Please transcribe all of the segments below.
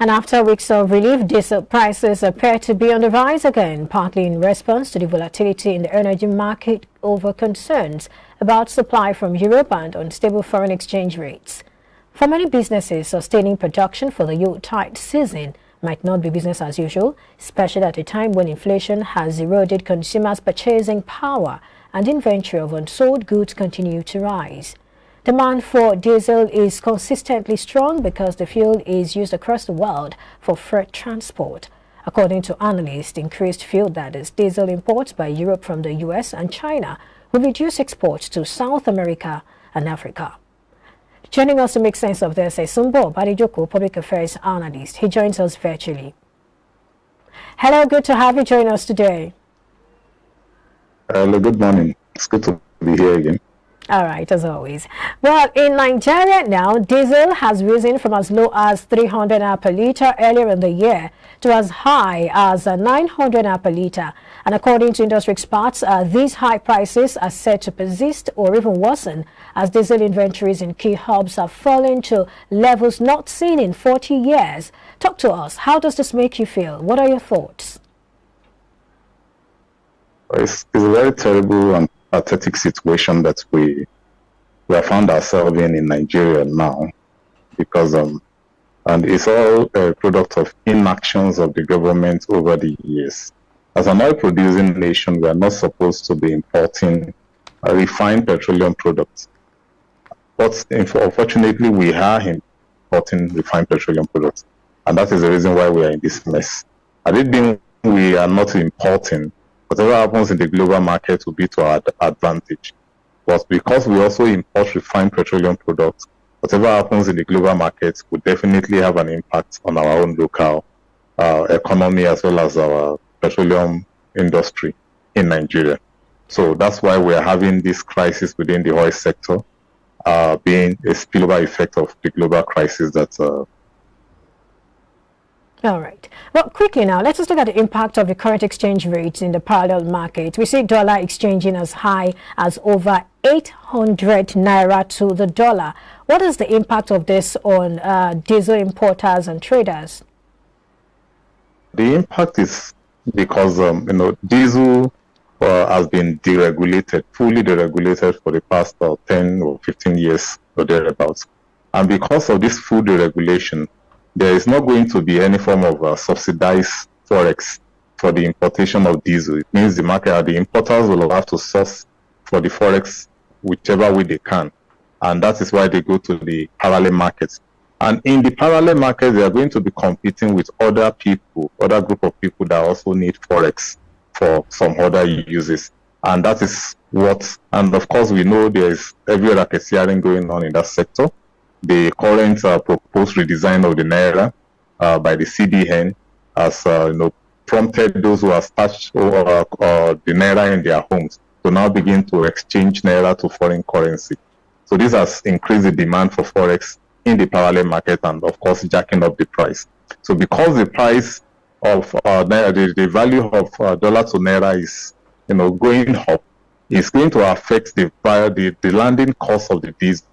And after weeks of relief, diesel prices appear to be on the rise again, partly in response to the volatility in the energy market over concerns about supply from Europe and unstable foreign exchange rates. For many businesses, sustaining production for the Yuletide season might not be business as usual, especially at a time when inflation has eroded consumers' purchasing power and inventory of unsold goods continue to rise. Demand for diesel is consistently strong because the fuel is used across the world for freight transport. According to analysts, increased fuel, that is, diesel imports by Europe from the US and China, will reduce exports to South America and Africa. Joining us to make sense of this is Sumbo Badijoko, public affairs analyst. He joins us virtually. Hello, good to have you join us today. Hello, good morning. It's good to be here again. All right, as always. Well, in Nigeria now, diesel has risen from as low as 300 naira per litre earlier in the year to as high as 900 naira per litre. And according to industry experts, these high prices are said to persist or even worsen as diesel inventories in key hubs have fallen to levels not seen in 40 years. Talk to us. How does this make you feel? What are your thoughts? It's a very terrible and pathetic situation that we have found ourselves in Nigeria now, because and it's all a product of inactions of the government over the years. As an oil producing nation, we are not supposed to be importing refined petroleum products, but unfortunately we are importing refined petroleum products, and that is the reason why we are in this mess. Had it been we are not importing, whatever happens in the global market will be to our advantage. But because we also import refined petroleum products, whatever happens in the global market will definitely have an impact on our own local economy as well as our petroleum industry in Nigeria. So that's why we are having this crisis within the oil sector, being a spillover effect of the global crisis that All right. Well, quickly now, let's just look at the impact of the current exchange rates in the parallel market. We see dollar exchanging as high as over 800 naira to the dollar. What is the impact of this on diesel importers and traders? The impact is because diesel has been deregulated, fully deregulated for the past 10 or 15 years or thereabouts. And because of this full deregulation, there is not going to be any form of subsidized forex for the importation of diesel. It means the importers will have to source for the forex whichever way they can, and that is why they go to the parallel markets. And in the parallel market, they are going to be competing with other group of people that also need forex for some other uses, and that is what. And of course, we know there is every racketeering going on in that sector. The current proposed redesign of the Naira by the CBN has prompted those who have stashed the Naira in their homes to now begin to exchange Naira to foreign currency. So this has increased the demand for Forex in the parallel market and, of course, jacking up the price. So because the price of Naira, the value of dollar to Naira is going up, it's going to affect the landing cost of the diesel.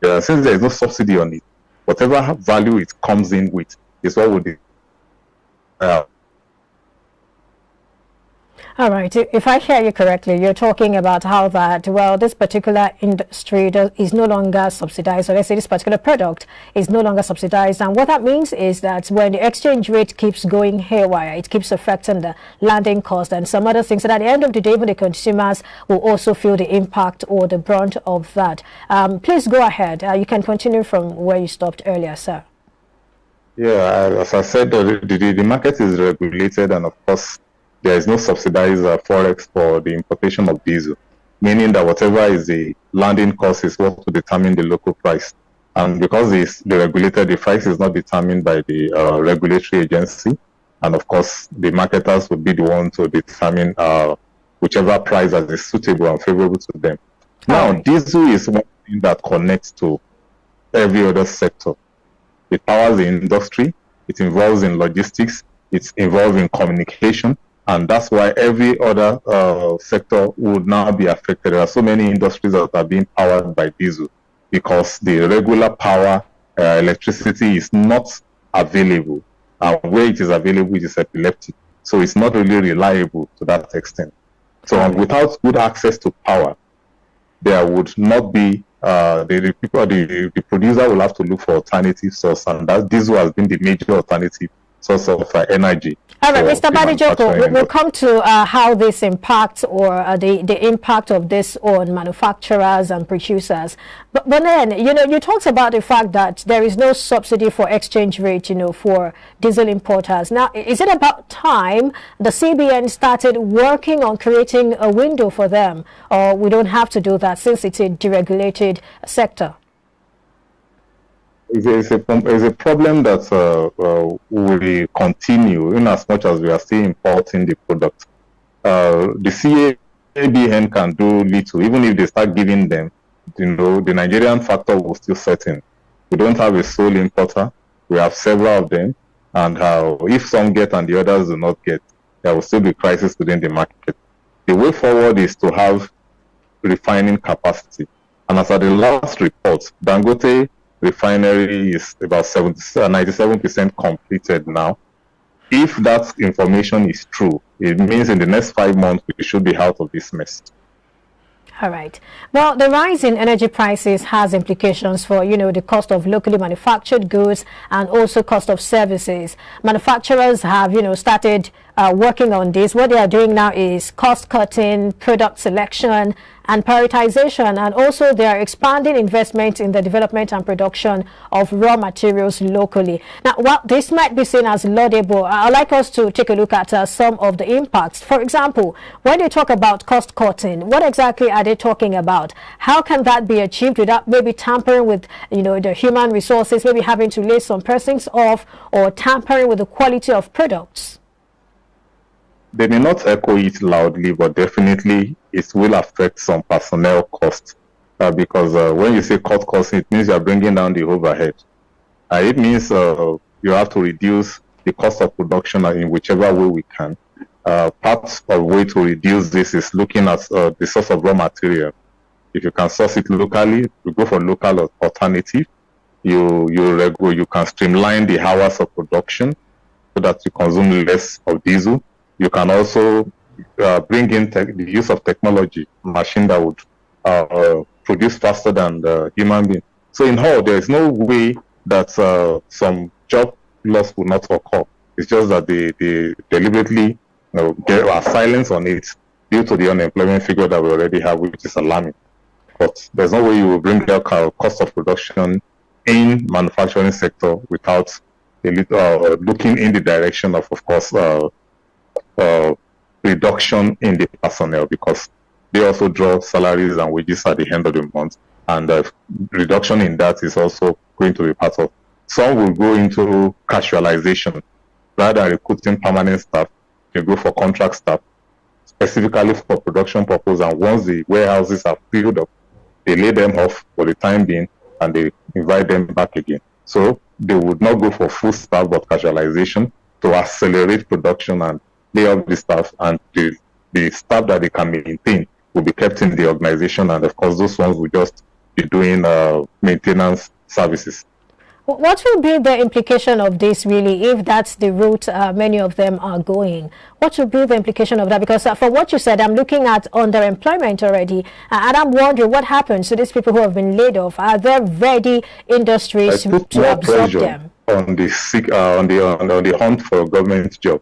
Since there is no subsidy on it, whatever value it comes in with is what would be. All right. If I hear you correctly, you're talking about how that, well, this particular industry is no longer subsidized, or let's say this particular product is no longer subsidized. And what that means is that when the exchange rate keeps going haywire, it keeps affecting the landing cost and some other things. And at the end of the day, even the consumers will also feel the impact or the brunt of that. Please go ahead. You can continue from where you stopped earlier, sir. Yeah, as I said, the market is regulated, and of course, there is no subsidized forex for the importation of diesel, meaning that whatever is the landing cost is what will determine the local price. And because it's deregulated, the price is not determined by the regulatory agency. And of course, the marketers will be the one to determine whichever price that is suitable and favorable to them. Now, diesel is one thing that connects to every other sector. It powers the industry, it involves in logistics, it's involved in communication, and that's why every other sector would now be affected. There are so many industries that are being powered by diesel because the regular power electricity is not available. And where it is available, it is epileptic. So it's not really reliable to that extent. So without good access to power, there would not be the producer will have to look for alternative source, and that diesel has been the major alternative source of energy. All right, Mr. Badejoko, we'll come to how this impacts, or the impact of this on manufacturers and producers. But then, you talked about the fact that there is no subsidy for exchange rate, for diesel importers. Now, is it about time the CBN started working on creating a window for them, or we don't have to do that since it's a deregulated sector? It's a problem that will continue in as much as we are still importing the product. The CBN can do little, even if they start giving them. The Nigerian factor will still set in. We don't have a sole importer. We have several of them, and if some get and the others do not get, there will still be crisis within the market. The way forward is to have refining capacity. And as at the last report, Dangote refinery is about 97% completed now. If that information is true, it means in the next 5 months we should be out of this mess. All right. Well, the rise in energy prices has implications for, the cost of locally manufactured goods and also cost of services. Manufacturers have, started working on this. What they are doing now is cost cutting, product selection, and prioritization, and also they are expanding investment in the development and production of raw materials locally. Now, while this might be seen as laudable, I'd like us to take a look at some of the impacts. For example, when they talk about cost cutting, what exactly are they talking about? How can that be achieved without maybe tampering with, the human resources, maybe having to lay some persons off, or tampering with the quality of products? They may not echo it loudly, but definitely it will affect some personnel costs. Because when you say cut costs, it means you're bringing down the overhead. It means you have to reduce the cost of production in whichever way we can. Part of way to reduce this is looking at the source of raw material. If you can source it locally, you go for local alternative. You can streamline the hours of production so that you consume less of diesel. You can also bring in the use of technology, machine that would produce faster than the human being. So in all, there is no way that some job loss will not occur. It's just that they deliberately there are silence on it due to the unemployment figure that we already have, which is alarming. But there's no way you will bring down cost of production in manufacturing sector without looking in the direction of course, reduction in the personnel, because they also draw salaries and wages at the end of the month, and reduction in that is also going to be part of. Some will go into casualization rather than recruiting permanent staff. They go for contract staff specifically for production purpose, and once the warehouses are filled up, they lay them off for the time being and they invite them back again. So they would not go for full staff but casualization to accelerate production and lay off the staff, and the staff that they can maintain will be kept in the organization, and of course those ones will just be doing maintenance services. What will be the implication of this, really, if that's the route many of them are going? What will be the implication of that? Because from what you said, I'm looking at underemployment already, and I'm wondering what happens to these people who have been laid off. Are there ready industries to absorb them? On the hunt for a government job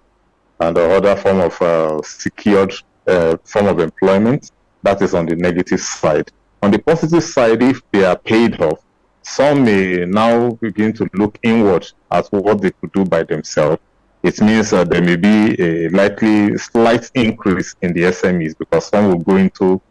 and other form of secured form of employment. That is on the negative side. On the positive side, if they are paid off, some may now begin to look inward at what they could do by themselves. It means there may be a likely slight increase in the SMEs, because some will go into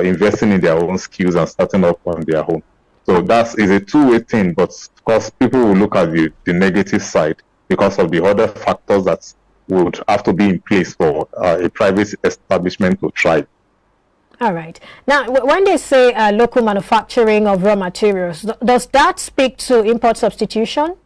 investing in their own skills and starting up on their own. So that is a two-way thing, but of course people will look at the negative side because of the other factors that would have to be in place for a private establishment to thrive. All right. Now, when they say local manufacturing of raw materials, does that speak to import substitution?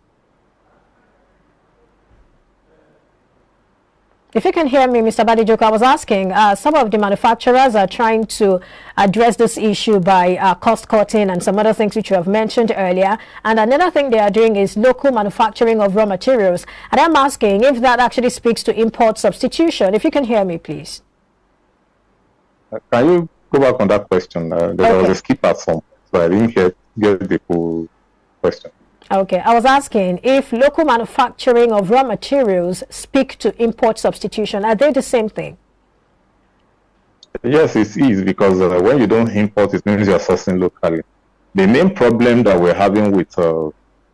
If you can hear me, Mr. Badijoku, I was asking, some of the manufacturers are trying to address this issue by cost cutting and some other things which you have mentioned earlier. And another thing they are doing is local manufacturing of raw materials. And I'm asking if that actually speaks to import substitution. If you can hear me, please. Can you go back on that question? There was a skip at some, so I didn't get the full question. Okay, I was asking if local manufacturing of raw materials speak to import substitution. Are they the same thing? Yes, it is, because when you don't import, it means you're sourcing locally. The main problem that we're having with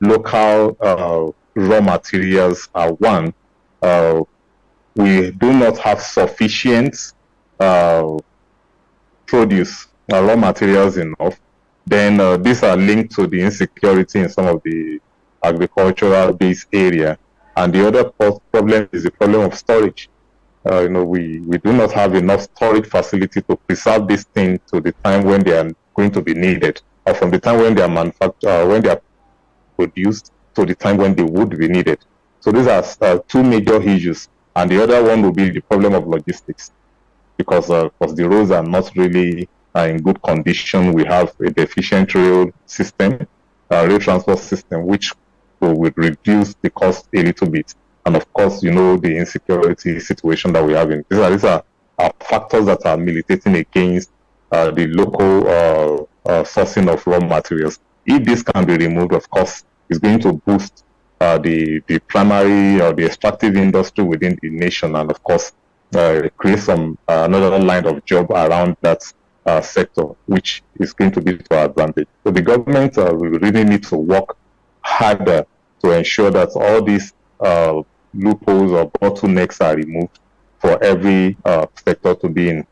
local raw materials are, one, we do not have sufficient produce, raw materials enough. Then these are linked to the insecurity in some of the agricultural-based area. And the other problem is the problem of storage. We do not have enough storage facility to preserve this thing to the time when they are going to be needed, or from the time when they are manufactured, when they are produced, to the time when they would be needed. So these are two major issues. And the other one will be the problem of logistics, because the roads are not really in good condition. We have a deficient rail system, rail transport system, which will reduce the cost a little bit. And of course, the insecurity situation that we have in these are factors that are militating against the local sourcing of raw materials. If this can be removed, of course, it's going to boost the primary or the extractive industry within the nation, and of course, create some another line of job around that sector, which is going to be to our advantage. So the government will really need to work harder to ensure that all these loopholes or bottlenecks are removed for every sector to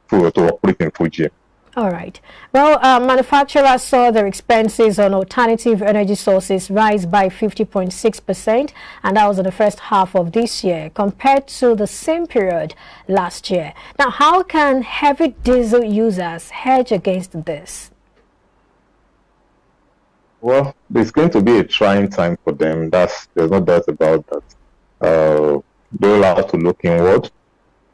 operate in Fuji. All right. Well, manufacturers saw their expenses on alternative energy sources rise by 50.6%, and that was in the first half of this year compared to the same period last year. Now, how can heavy diesel users hedge against this? Well, it's going to be a trying time for them. There's no doubt about that. They will have to look inward.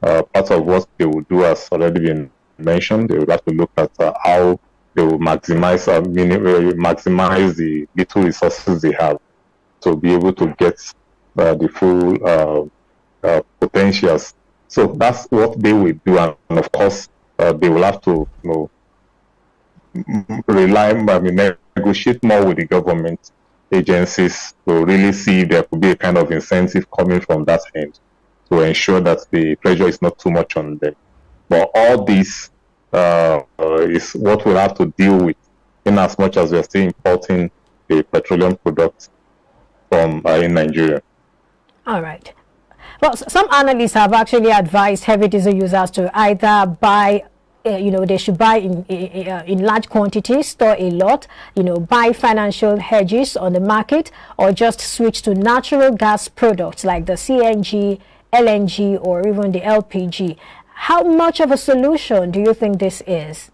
Part of what they will do has already been mentioned. They will have to look at how they will maximize the little resources they have to be able to get the full potentials. So that's what they will do, and of course they will have to negotiate more with the government agencies to really see if there could be a kind of incentive coming from that end to ensure that the pressure is not too much on them. But all this is what we'll have to deal with, in as much as we are still importing the petroleum products from in Nigeria. All right. Well, some analysts have actually advised heavy diesel users to either buy, they should buy in large quantities, store a lot, buy financial hedges on the market, or just switch to natural gas products like the CNG, LNG, or even the LPG. How much of a solution do you think this is?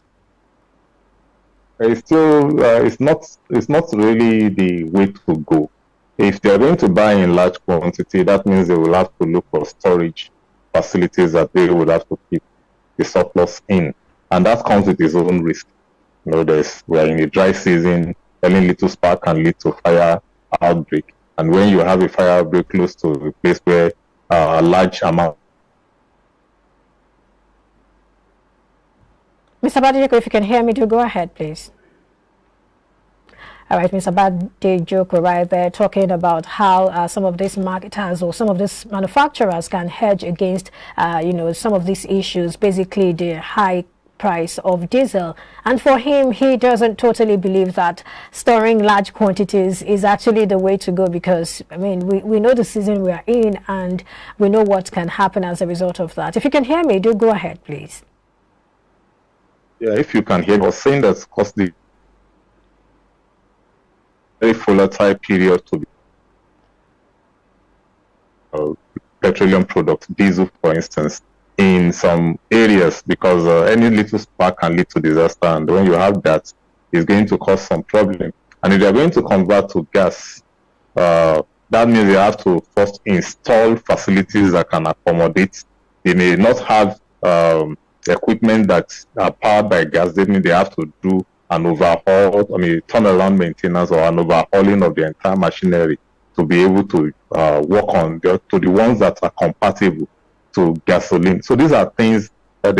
It's still, it's not really the way to go. If they're going to buy in large quantity, that means they will have to look for storage facilities that they would have to keep the surplus in, and that comes with its own risk. We are in a dry season. Any little spark can lead to fire outbreak, and when you have a fire outbreak close to a place where a large amount. Mr. Badijoku, if you can hear me, do go ahead, please. All right, Mr. Badijoku right there talking about how some of these marketers or some of these manufacturers can hedge against, some of these issues, basically the high price of diesel. And for him, he doesn't totally believe that storing large quantities is actually the way to go, because, we know the season we are in and we know what can happen as a result of that. If you can hear me, do go ahead, please. Yeah, if you can hear me, I was saying that because the very volatile period to be petroleum products, diesel, for instance, in some areas, because any little spark can lead to disaster, and when you have that, it's going to cause some problem. And if they're going to convert to gas, that that means they have to first install facilities that can accommodate. They may not have equipment that are powered by gas. That means they have to do an overhaul, turnaround maintenance or an overhauling of the entire machinery to be able to work on the ones that are compatible to gasoline. So these are things that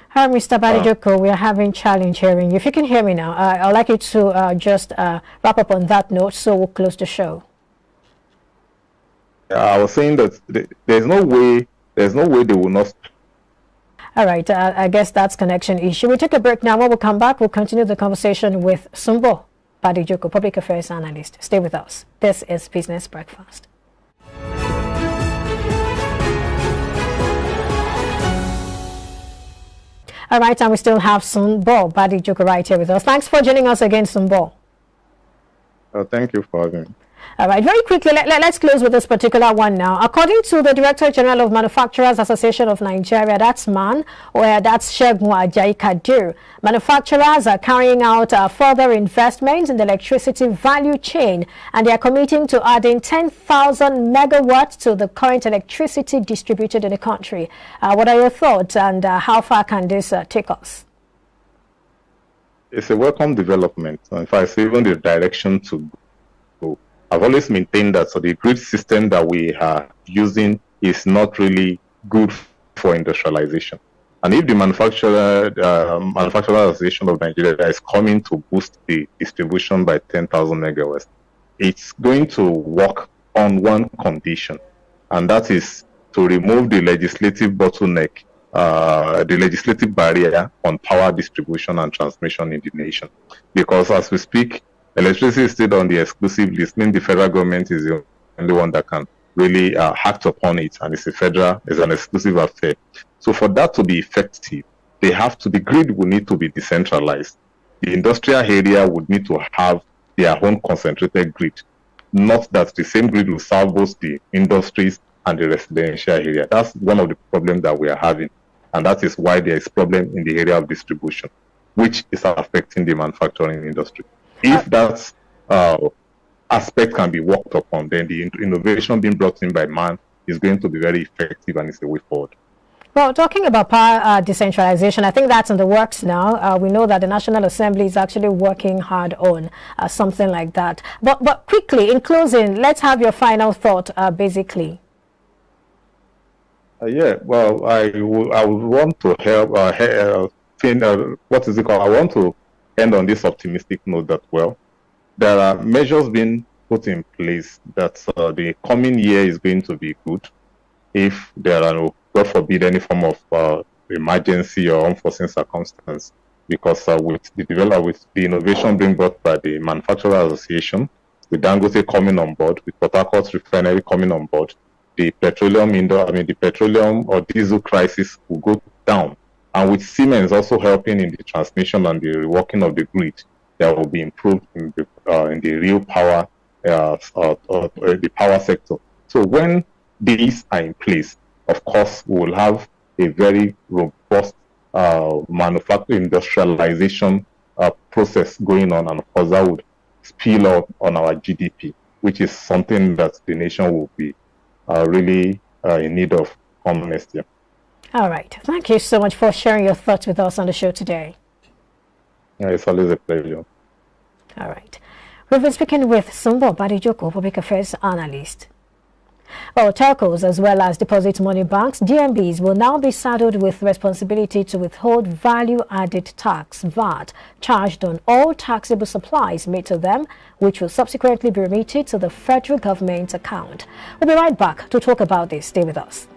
Hi, Mr. Badejoko, we are having challenge hearing you. If you can hear me now, I'd like you to just wrap up on that note so we'll close the show. I was saying that there's no way they will not. All right, I guess that's connection issue. We'll take a break now. When we come back, we'll continue the conversation with Sumbo Badejoko, Public Affairs Analyst. Stay with us. This is Business Breakfast. All right, and we still have Sumbo Badejoko right here with us. Thanks for joining us again, Sumbo. Thank you for having me. All right, very quickly, let's close with this particular one now. According to the Director General of Manufacturers Association of Nigeria, that's MAN, or that's Segun Ajayi Kadir, manufacturers are carrying out further investments in the electricity value chain, and they are committing to adding 10,000 megawatts to the current electricity distributed in the country. What are your thoughts, and how far can this take us? It's a welcome development. In fact, it's even the direction to go. I've always maintained that the grid system that we are using is not really good for industrialization. And if the Manufacturers Association of Nigeria is coming to boost the distribution by 10,000 megawatts, it's going to work on one condition, and that is to remove the legislative bottleneck, the legislative barrier on power distribution and transmission in the nation. Because as we speak, electricity is still on the exclusive list, meaning the federal government is the only one that can really act upon it, and it's an exclusive affair. So for that to be effective, the grid will need to be decentralized. The industrial area would need to have their own concentrated grid, not that the same grid will serve both the industries and the residential area. That's one of the problems that we are having, and that is why there is problem in the area of distribution, which is affecting the manufacturing industry. If that aspect can be worked upon, then the innovation being brought in by MAN is going to be very effective, and it's the way forward. Well, talking about power decentralization, I think that's in the works now. We know that the National Assembly is actually working hard on something like that. But quickly, in closing, let's have your final thought, basically. Yeah, well, I would want to help. What is it called? I want to end on this optimistic note that, well, there are measures being put in place that the coming year is going to be good if there are no, God forbid, any form of emergency or unforeseen circumstance. Because with the innovation being brought by the Manufacturers Association, with Dangote coming on board, with Port Harcourt Refinery coming on board, the petroleum or diesel crisis will go down. And with Siemens also helping in the transmission and the reworking of the grid, there will be improved in the real power, the power sector. So when these are in place, of course, we will have a very robust manufacturing industrialization process going on, and of course that would spill out on our GDP, which is something that the nation will be really in need of come next year. All right. Thank you so much for sharing your thoughts with us on the show today. Yeah, it's always a pleasure. All right. We've been speaking with Sumbo Badejoko, Public Affairs Analyst. Well, telcos as well as deposit money banks, DMBs, will now be saddled with responsibility to withhold value-added tax, VAT, charged on all taxable supplies made to them, which will subsequently be remitted to the federal government account. We'll be right back to talk about this. Stay with us.